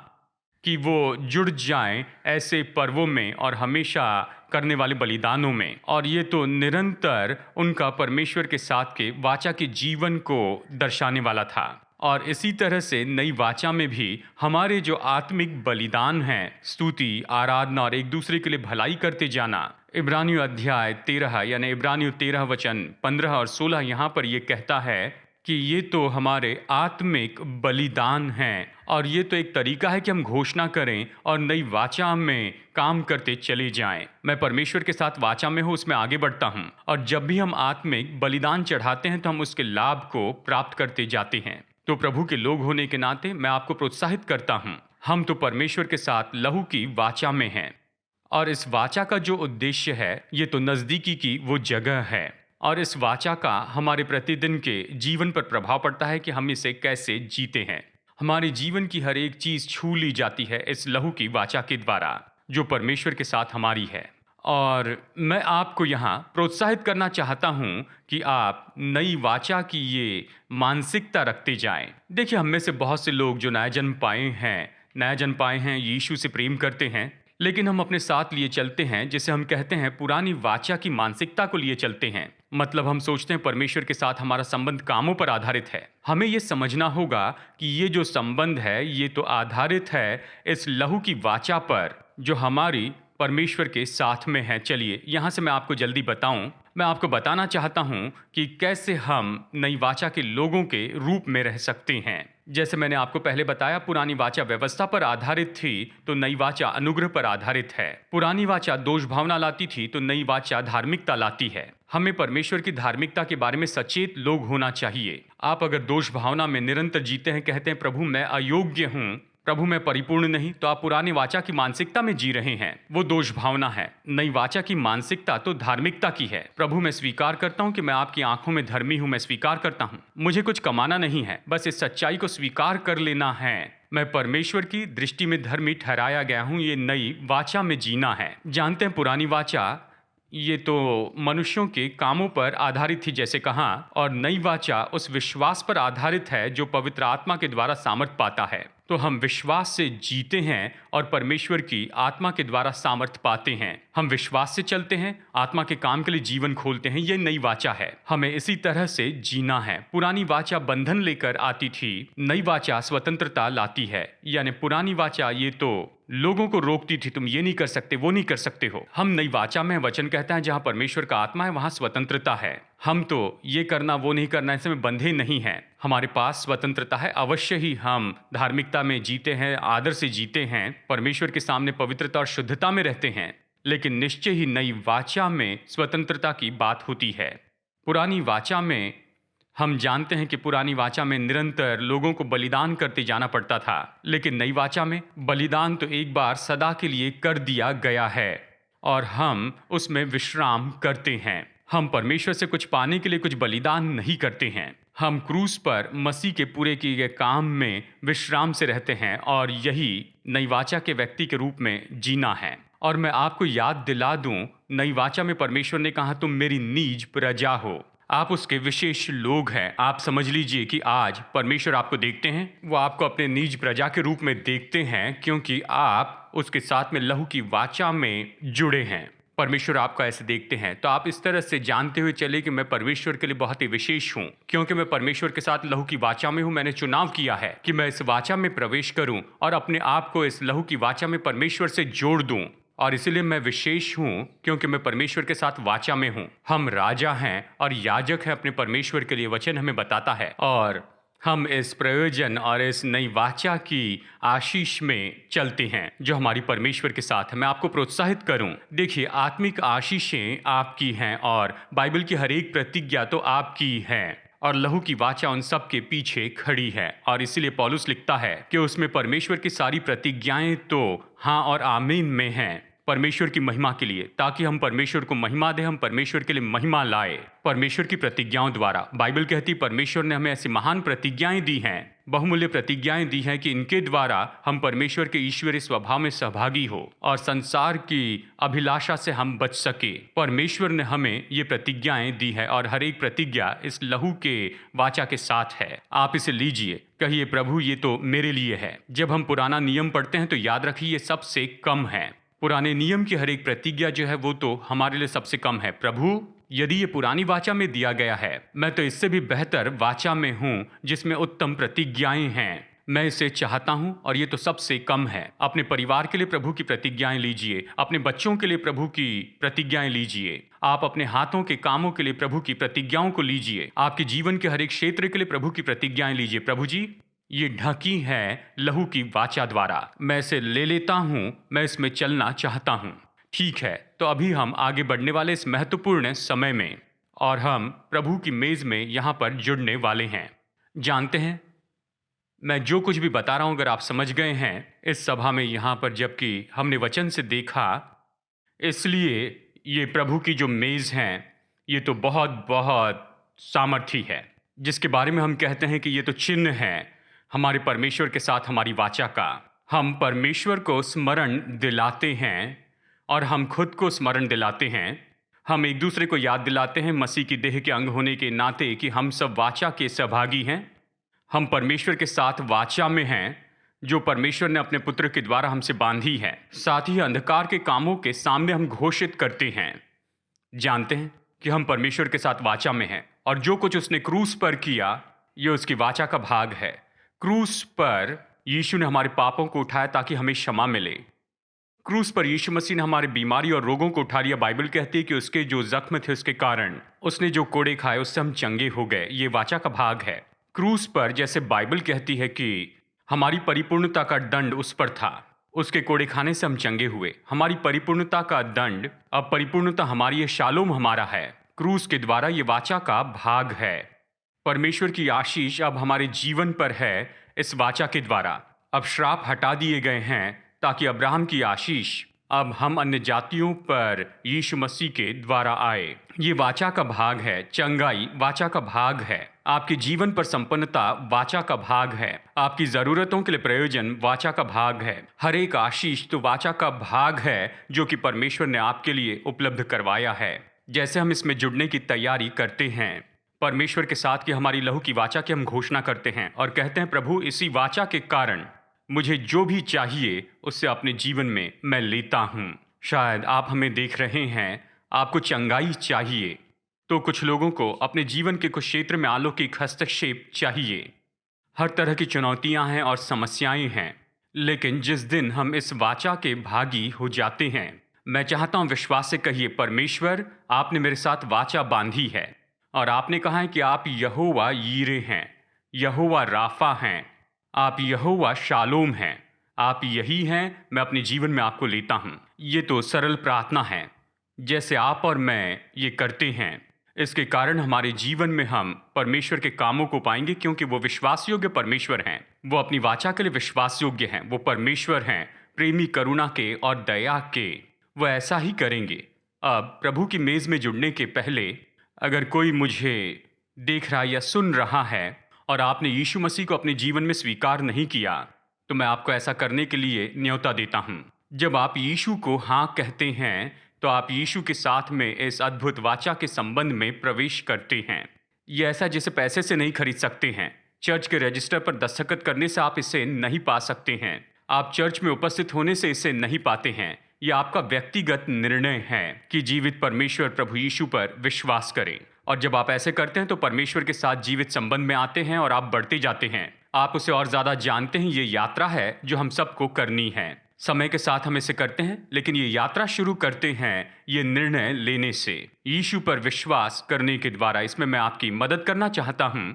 कि वो जुड़ जाएं ऐसे पर्वों में और हमेशा करने वाले बलिदानों में। और ये तो निरंतर उनका परमेश्वर के साथ के वाचा के जीवन को दर्शाने वाला था। और इसी तरह से नई वाचा में भी हमारे जो आत्मिक बलिदान हैं, स्तुति, आराधना और एक दूसरे के लिए भलाई करते जाना। इब्रानियों अध्याय 13 यानी इब्रानियों 13 वचन 15 और 16 यहाँ पर ये कहता है कि ये तो हमारे आत्मिक बलिदान हैं। और ये तो एक तरीका है कि हम घोषणा करें और नई वाचा में काम करते चले जाएं। मैं परमेश्वर के साथ वाचा में हूँ, उसमें आगे बढ़ता हूँ, और जब भी हम आत्मिक बलिदान चढ़ाते हैं तो हम उसके लाभ को प्राप्त करते जाते हैं। तो प्रभु के लोग होने के नाते मैं आपको प्रोत्साहित करता हूँ, हम तो परमेश्वर के साथ लहू की वाचा में हैं। और इस वाचा का जो उद्देश्य है, ये तो नज़दीकी की वो जगह है। और इस वाचा का हमारे प्रतिदिन के जीवन पर प्रभाव पड़ता है कि हम इसे कैसे जीते हैं। हमारे जीवन की हर एक चीज़ छू ली जाती है इस लहू की वाचा के द्वारा, जो परमेश्वर के साथ हमारी है। और मैं आपको यहाँ प्रोत्साहित करना चाहता हूँ कि आप नई वाचा की ये मानसिकता रखते जाएं। देखिए, हम में से बहुत से लोग जो नया जन्म पाए हैं, यीशु से प्रेम करते हैं, लेकिन हम अपने साथ लिए चलते हैं, जिसे हम कहते हैं पुरानी वाचा की मानसिकता को लिए चलते हैं। मतलब हम सोचते हैं परमेश्वर के साथ हमारा संबंध कामों पर आधारित है। हमें यह समझना होगा कि ये जो संबंध है, ये तो आधारित है इस लहू की वाचा पर जो हमारी परमेश्वर के साथ में है। चलिए यहाँ से मैं आपको जल्दी बताऊं। मैं आपको बताना चाहता हूं कि कैसे हम नई वाचा के लोगों के रूप में रह सकते हैं। जैसे मैंने आपको पहले बताया, पुरानी वाचा व्यवस्था पर आधारित थी, तो नई वाचा अनुग्रह पर आधारित है। पुरानी वाचा दोष भावना लाती थी, तो नई वाचा धार्मिकता लाती है। हमें परमेश्वर की धार्मिकता के बारे में सचेत लोग होना चाहिए। आप अगर दोष भावना में निरंतर जीते हैं, कहते हैं प्रभु मैं अयोग्य हूँ, प्रभु में परिपूर्ण नहीं, तो आप पुरानी वाचा की मानसिकता में जी रहे हैं। वो दोष भावना है। नई वाचा की मानसिकता तो धार्मिकता की है। प्रभु मैं स्वीकार करता हूँ कि मैं आपकी आंखों में धर्मी हूँ, मैं स्वीकार करता हूँ, मुझे कुछ कमाना नहीं है, बस इस सच्चाई को स्वीकार कर लेना है। मैं परमेश्वर की दृष्टि में धर्मी ठहराया गया हूँ। ये नई वाचा में जीना है। जानते हैं पुरानी वाचा ये तो मनुष्यों के कामों पर आधारित थी, जैसे कहा, और नई वाचा उस विश्वास पर आधारित है जो पवित्र आत्मा के द्वारा सामर्थ पाता है। तो हम विश्वास से जीते हैं और परमेश्वर की आत्मा के द्वारा सामर्थ पाते हैं। हम विश्वास से चलते हैं, आत्मा के काम के लिए जीवन खोलते हैं। ये नई वाचा है। हमें इसी तरह से जीना है। पुरानी वाचा बंधन लेकर आती थी, नई वाचा स्वतंत्रता लाती है। यानी पुरानी वाचा ये तो लोगों को रोकती थी, तुम ये नहीं कर सकते, वो नहीं कर सकते हो। हम नई वाचा में वचन कहता है जहां परमेश्वर का आत्मा है वहां स्वतंत्रता है। हम तो ये करना वो नहीं करना ऐसे में बंधे नहीं हैं। हमारे पास स्वतंत्रता है। अवश्य ही हम धार्मिकता में जीते हैं, आदर से जीते हैं, परमेश्वर के सामने पवित्रता और शुद्धता में रहते हैं, लेकिन निश्चय ही नई वाचा में स्वतंत्रता की बात होती है। पुरानी वाचा में हम जानते हैं कि पुरानी वाचा में निरंतर लोगों को बलिदान करते जाना पड़ता था, लेकिन नई वाचा में बलिदान तो एक बार सदा के लिए कर दिया गया है और हम उसमें विश्राम करते हैं। हम परमेश्वर से कुछ पाने के लिए कुछ बलिदान नहीं करते हैं। हम क्रूस पर मसीह के पूरे किए गए काम में विश्राम से रहते हैं और यही नई वाचा के व्यक्ति के रूप में जीना है। और मैं आपको याद दिला दूं, नई वाचा में परमेश्वर ने कहा तुम मेरी निज प्रजा हो, आप उसके विशेष लोग हैं। आप समझ लीजिए कि आज परमेश्वर आपको देखते हैं, वो आपको अपने निज प्रजा के रूप में देखते हैं, क्योंकि आप उसके साथ में लहू की वाचा में जुड़े हैं। परमेश्वर आपको ऐसे देखते हैं। तो आप इस तरह से जानते हुए चले कि मैं परमेश्वर के लिए बहुत ही विशेष हूँ, क्योंकि मैं परमेश्वर के साथ लहू की वाचा में हूँ। मैंने चुनाव किया है कि मैं इस वाचा में प्रवेश करूँ और अपने आप को इस लहू की वाचा में परमेश्वर से जोड़ दूँ। और इसलिए मैं विशेष हूँ क्योंकि मैं परमेश्वर के साथ वाचा में हूँ। हम राजा हैं और याजक हैं अपने परमेश्वर के लिए, वचन हमें बताता है। और हम इस प्रयोजन और इस नई वाचा की आशीष में चलते हैं जो हमारी परमेश्वर के साथ है। मैं आपको प्रोत्साहित करूं, देखिए आत्मिक आशीषें आपकी हैं और बाइबल की हर एक प्रतिज्ञा तो आपकी है और लहू की वाचा उन सब के पीछे खड़ी है। और इसीलिए पौलुस लिखता है कि उसमें परमेश्वर की सारी प्रतिज्ञाएं तो हाँ और आमीन में हैं, परमेश्वर की महिमा के लिए, ताकि हम परमेश्वर को महिमा दें, हम परमेश्वर के लिए महिमा लाए परमेश्वर की प्रतिज्ञाओं द्वारा। बाइबल कहती परमेश्वर ने हमें ऐसी महान प्रतिज्ञाएं दी हैं, बहुमूल्य प्रतिज्ञाएं दी हैं कि इनके द्वारा हम परमेश्वर के ईश्वरीय स्वभाव में सहभागी हो और संसार की अभिलाषा से हम बच सके। परमेश्वर ने हमें ये प्रतिज्ञाएं दी है और हर एक प्रतिज्ञा इस लहू के वाचा के साथ है। आप इसे लीजिए, कहिए प्रभु ये तो मेरे लिए है। जब हम पुराना नियम पढ़ते हैं तो याद रखिए ये सबसे कम है। पुराने नियम की हर एक प्रतिज्ञा जो है वो तो हमारे लिए सबसे कम है। प्रभु यदि ये पुरानी वाचा में दिया गया है, मैं तो इससे भी बेहतर वाचा में हूँ जिसमें उत्तम प्रतिज्ञाएं हैं। मैं इसे चाहता हूं और ये तो सबसे कम है। अपने परिवार के लिए प्रभु की प्रतिज्ञाएं लीजिए, अपने बच्चों के लिए प्रभु की प्रतिज्ञाएं लीजिए, आप अपने हाथों के कामों के लिए प्रभु की प्रतिज्ञाओं को लीजिए, आपके जीवन के हर एक क्षेत्र के लिए प्रभु की प्रतिज्ञाएं लीजिए। प्रभु जी ये ढकी है लहू की वाचा द्वारा, मैं इसे ले लेता हूं, मैं इसमें चलना चाहता हूं। ठीक है, तो अभी हम आगे बढ़ने वाले इस महत्वपूर्ण समय में और हम प्रभु की मेज में यहां पर जुड़ने वाले हैं। जानते हैं मैं जो कुछ भी बता रहा हूं अगर आप समझ गए हैं इस सभा में यहां पर, जबकि हमने वचन से देखा, इसलिए ये प्रभु की जो मेज है ये तो बहुत बहुत सामर्थी है, जिसके बारे में हम कहते हैं कि ये तो चिन्ह है हमारे परमेश्वर के साथ हमारी वाचा का। हम परमेश्वर को स्मरण दिलाते हैं और हम खुद को स्मरण दिलाते हैं। हम एक दूसरे को याद दिलाते हैं मसीह की देह के अंग होने के नाते कि हम सब वाचा के सहभागी हैं। हम परमेश्वर के साथ वाचा में हैं जो परमेश्वर ने अपने पुत्र के द्वारा हमसे बांधी है। साथ ही अंधकार के कामों के सामने हम घोषित करते हैं, जानते हैं कि हम परमेश्वर के साथ वाचा में हैं और जो कुछ उसने क्रूस पर किया ये उसकी वाचा का भाग है। क्रूस पर यीशु ने हमारे पापों को उठाया ताकि हमें क्षमा मिले। क्रूस पर यीशु मसीह ने हमारे बीमारी और रोगों को उठा लिया। बाइबल कहती है कि उसके जो जख्म थे उसके कारण, उसने जो कोड़े खाए उससे हम चंगे हो गए। ये वाचा का भाग है। क्रूस पर जैसे बाइबल कहती है कि हमारी परिपूर्णता का दंड उस पर था, उसके कोड़े खाने से हम चंगे हुए। हमारी परिपूर्णता का दंड, अब परिपूर्णता हमारी, ये शालोम हमारा है। क्रूस के द्वारा ये वाचा का भाग है। परमेश्वर की आशीष अब हमारे जीवन पर है इस वाचा के द्वारा। अब श्राप हटा दिए गए हैं ताकि अब्राहम की आशीष अब हम अन्य जातियों पर यीशु मसीह के द्वारा आए। ये वाचा का भाग है। चंगाई वाचा का भाग है। आपके जीवन पर संपन्नता वाचा का भाग है। आपकी जरूरतों के लिए प्रयोजन वाचा का भाग है। हर एक आशीष तो वाचा का भाग है जो कि परमेश्वर ने आपके लिए उपलब्ध करवाया है। जैसे हम इसमें जुड़ने की तैयारी करते हैं परमेश्वर के साथ कि हमारी लहू की वाचा की हम घोषणा करते हैं और कहते हैं प्रभु इसी वाचा के कारण मुझे जो भी चाहिए उससे अपने जीवन में मैं लेता हूं। शायद आप हमें देख रहे हैं, आपको चंगाई चाहिए, तो कुछ लोगों को अपने जीवन के कुछ क्षेत्र में अलौकिक हस्तक्षेप चाहिए। हर तरह की चुनौतियां हैं और समस्याएं हैं, लेकिन जिस दिन हम इस वाचा के भागी हो जाते हैं, मैं चाहता हूं विश्वास से कहिए परमेश्वर आपने मेरे साथ वाचा बांधी है और आपने कहा है कि आप यहोवा यीरे हैं, यहोवा राफा हैं, आप यहोवा शालोम हैं, आप यही हैं, मैं अपने जीवन में आपको लेता हूं। ये तो सरल प्रार्थना है जैसे आप और मैं ये करते हैं। इसके कारण हमारे जीवन में हम परमेश्वर के कामों को पाएंगे क्योंकि वो विश्वास योग्य परमेश्वर हैं। वो अपनी वाचा के लिए विश्वास योग्य हैं। वो परमेश्वर हैं प्रेमी, करुणा के और दया के। वो ऐसा ही करेंगे। अब प्रभु की मेज में जुड़ने के पहले अगर कोई मुझे देख रहा या सुन रहा है और आपने यीशु मसीह को अपने जीवन में स्वीकार नहीं किया, तो मैं आपको ऐसा करने के लिए न्योता देता हूं। जब आप यीशु को हाँ कहते हैं तो आप यीशु के साथ में इस अद्भुत वाचा के संबंध में प्रवेश करते हैं। यह ऐसा जिसे पैसे से नहीं खरीद सकते हैं। चर्च के रजिस्टर पर दस्तखत करने से आप इसे नहीं पा सकते हैं। आप चर्च में उपस्थित होने से इसे नहीं पाते हैं। यह आपका व्यक्तिगत निर्णय है कि जीवित परमेश्वर प्रभु यीशु पर विश्वास करें। और जब आप ऐसे करते हैं तो परमेश्वर के साथ जीवित संबंध में आते हैं और आप बढ़ते जाते हैं। आप उसे और ज्यादा जानते हैं। ये यात्रा है जो हम सबको करनी है। समय के साथ हम इसे करते हैं, लेकिन ये यात्रा शुरू करते हैं ये निर्णय लेने से, यीशु पर विश्वास करने के द्वारा। इसमें मैं आपकी मदद करना चाहता हूं।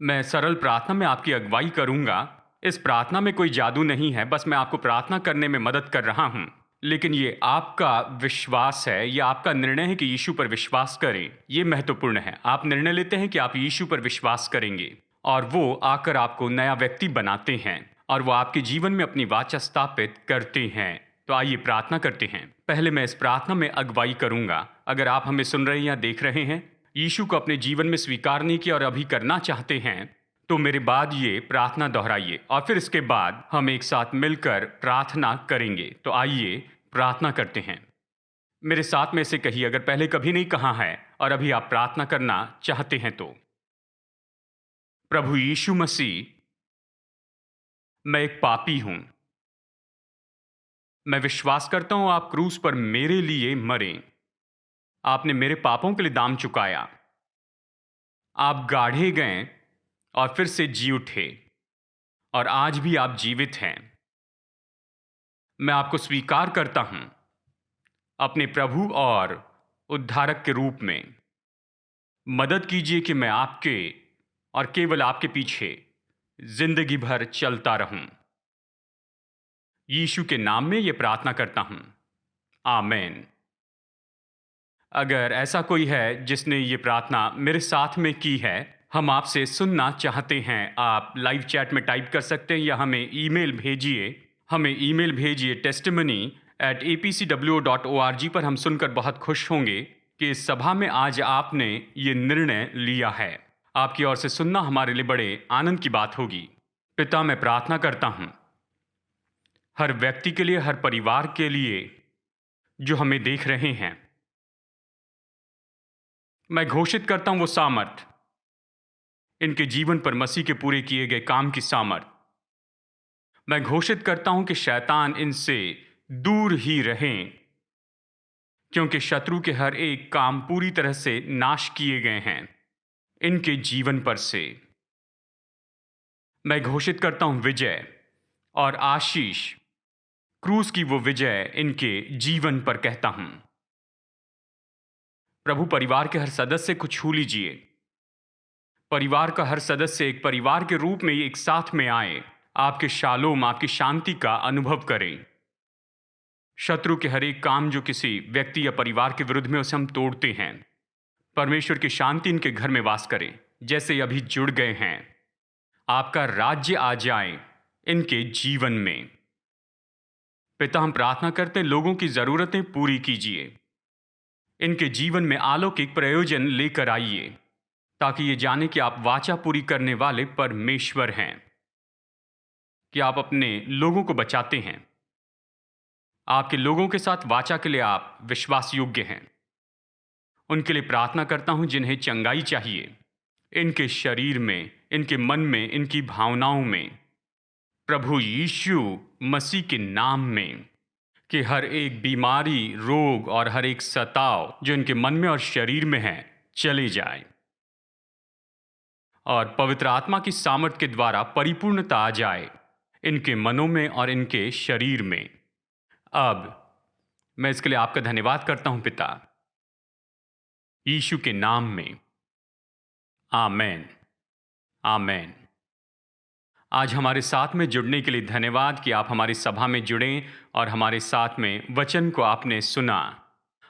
मैं सरल प्रार्थना में आपकी अगुवाई करूंगा। इस प्रार्थना में कोई जादू नहीं है, बस मैं आपको प्रार्थना करने में मदद कर रहा हूं। लेकिन ये आपका विश्वास है, ये आपका निर्णय है कि यीशु पर विश्वास करें। ये महत्वपूर्ण है। आप निर्णय लेते हैं कि आप यीशु पर विश्वास करेंगे और वो आकर आपको नया व्यक्ति बनाते हैं और वो आपके जीवन में अपनी वाचा स्थापित करते हैं। तो आइए प्रार्थना करते हैं। पहले मैं इस प्रार्थना में अगुवाई करूंगा। अगर आप हमें सुन रहे हैं या देख रहे हैं, यीशु को अपने जीवन में स्वीकार नहीं किया और अभी करना चाहते हैं, तो मेरे बाद ये प्रार्थना दोहराइए और फिर इसके बाद हम एक साथ मिलकर प्रार्थना करेंगे। तो आइए प्रार्थना करते हैं। मेरे साथ में से कहिए, अगर पहले कभी नहीं कहा है और अभी आप प्रार्थना करना चाहते हैं तो। प्रभु यीशु मसीह, मैं एक पापी हूं। मैं विश्वास करता हूं आप क्रूस पर मेरे लिए मरे। आपने मेरे पापों के लिए दाम चुकाया। आप गाढ़े गए और फिर से जी उठे और आज भी आप जीवित हैं। मैं आपको स्वीकार करता हूं अपने प्रभु और उद्धारक के रूप में। मदद कीजिए कि मैं आपके और केवल आपके पीछे जिंदगी भर चलता रहूं। यीशु के नाम में यह प्रार्थना करता हूं, आमीन। अगर ऐसा कोई है जिसने ये प्रार्थना मेरे साथ में की है, हम आपसे सुनना चाहते हैं। आप लाइव चैट में टाइप कर सकते हैं या हमें ईमेल भेजिए। हमें ईमेल भेजिए testimony@apcwo.org पर। हम सुनकर बहुत खुश होंगे कि इस सभा में आज आपने ये निर्णय लिया है। आपकी ओर से सुनना हमारे लिए बड़े आनंद की बात होगी। पिता, मैं प्रार्थना करता हूं हर व्यक्ति के लिए, हर परिवार के लिए जो हमें देख रहे हैं। मैं घोषित करता हूं वो सामर्थ, इनके जीवन पर मसीह के पूरे किए गए काम की सामर्थ। मैं घोषित करता हूं कि शैतान इनसे दूर ही रहें, क्योंकि शत्रु के हर एक काम पूरी तरह से नाश किए गए हैं इनके जीवन पर से। मैं घोषित करता हूं विजय और आशीष, क्रूस की वो विजय इनके जीवन पर कहता हूं। प्रभु, परिवार के हर सदस्य को छू लीजिए। परिवार का हर सदस्य एक परिवार के रूप में एक साथ में आए, आपके शालोम, आपकी शांति का अनुभव करें। शत्रु के हर एक काम जो किसी व्यक्ति या परिवार के विरुद्ध में, उसे हम तोड़ते हैं। परमेश्वर की शांति इनके घर में वास करे, जैसे अभी जुड़ गए हैं। आपका राज्य आ जाए इनके जीवन में। पिता, हम प्रार्थना करते हैं लोगों की जरूरतें पूरी कीजिए। इनके जीवन में अलौकिक प्रयोजन लेकर आइए, ताकि ये जाने कि आप वाचा पूरी करने वाले परमेश्वर हैं, कि आप अपने लोगों को बचाते हैं। आपके लोगों के साथ वाचा के लिए आप विश्वास योग्य हैं। उनके लिए प्रार्थना करता हूं जिन्हें चंगाई चाहिए, इनके शरीर में, इनके मन में, इनकी भावनाओं में, प्रभु यीशु मसीह के नाम में, कि हर एक बीमारी, रोग और हर एक सताव जो इनके मन में और शरीर में है, चले जाए और पवित्र आत्मा की सामर्थ के द्वारा परिपूर्णता आ जाए इनके मनों में और इनके शरीर में। अब मैं इसके लिए आपका धन्यवाद करता हूं पिता, यीशु के नाम में, आमेन, आमेन। आज हमारे साथ में जुड़ने के लिए धन्यवाद कि आप हमारी सभा में जुड़ें और हमारे साथ में वचन को आपने सुना।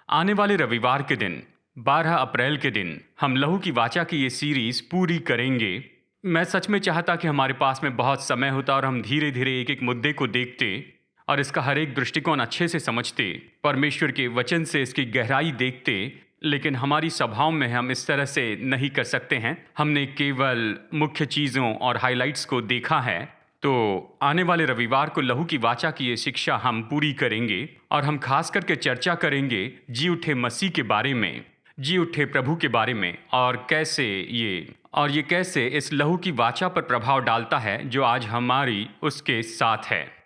आने वाले रविवार के दिन 12 अप्रैल के दिन हम लहू की वाचा की ये सीरीज पूरी करेंगे। मैं सच में चाहता कि हमारे पास में बहुत समय होता और हम धीरे धीरे एक एक मुद्दे को देखते और इसका हर एक दृष्टिकोण अच्छे से समझते, परमेश्वर के वचन से इसकी गहराई देखते। लेकिन हमारी सभाओं में हम इस तरह से नहीं कर सकते हैं। हमने केवल मुख्य चीज़ों और हाइलाइट्स को देखा है। तो आने वाले रविवार को लहू की वाचा की ये शिक्षा हम पूरी करेंगे और हम खास करके चर्चा करेंगे जी उठे मसीह के बारे में, जी उठे प्रभु के बारे में, और ये कैसे इस लहू की वाचा पर प्रभाव डालता है जो आज हमारी उसके साथ है।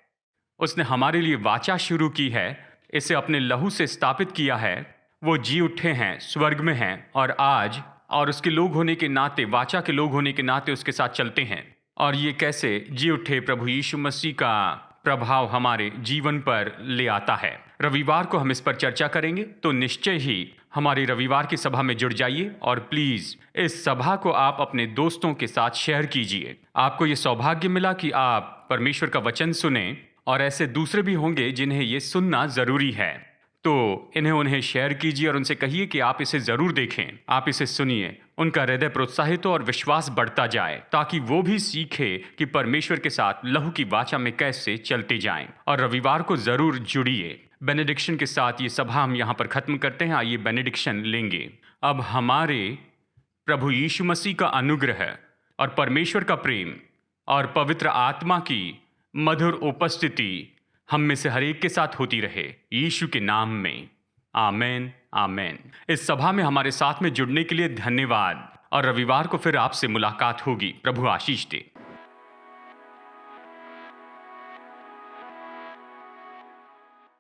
उसने हमारे लिए वाचा शुरू की है, इसे अपने लहू से स्थापित किया है। वो जी उठे हैं, स्वर्ग में हैं और आज और उसके लोग होने के नाते, वाचा के लोग होने के नाते उसके साथ चलते हैं। और ये कैसे जी उठे प्रभु यीशु मसीह का प्रभाव हमारे जीवन पर ले आता है। रविवार को हम इस पर चर्चा करेंगे। तो निश्चय ही हमारी रविवार की सभा में जुड़ जाइए और प्लीज इस सभा को आप अपने दोस्तों के साथ शेयर कीजिए। आपको ये सौभाग्य मिला कि आप परमेश्वर का वचन सुने और ऐसे दूसरे भी होंगे जिन्हें ये सुनना जरूरी है। तो उन्हें शेयर कीजिए और उनसे कहिए कि आप इसे जरूर देखें, आप इसे सुनिए। उनका हृदय प्रोत्साहित हो और विश्वास बढ़ता जाए, ताकि वो भी सीखे कि परमेश्वर के साथ लहू की वाचा में कैसे चलते जाएं। और रविवार को जरूर जुड़िए। बेनेडिक्शन के साथ ये सभा हम यहाँ पर खत्म करते हैं। आइए बेनेडिक्शन लेंगे। अब हमारे प्रभु यीशु मसीह का अनुग्रह, और परमेश्वर का प्रेम और पवित्र आत्मा की मधुर उपस्थिति हम में से हर एक के साथ होती रहे, यीशु के नाम में। आमेन, आमेन। इस सभा में हमारे साथ में जुड़ने के लिए धन्यवाद और रविवार को फिर आपसे मुलाकात होगी। प्रभु आशीष दे।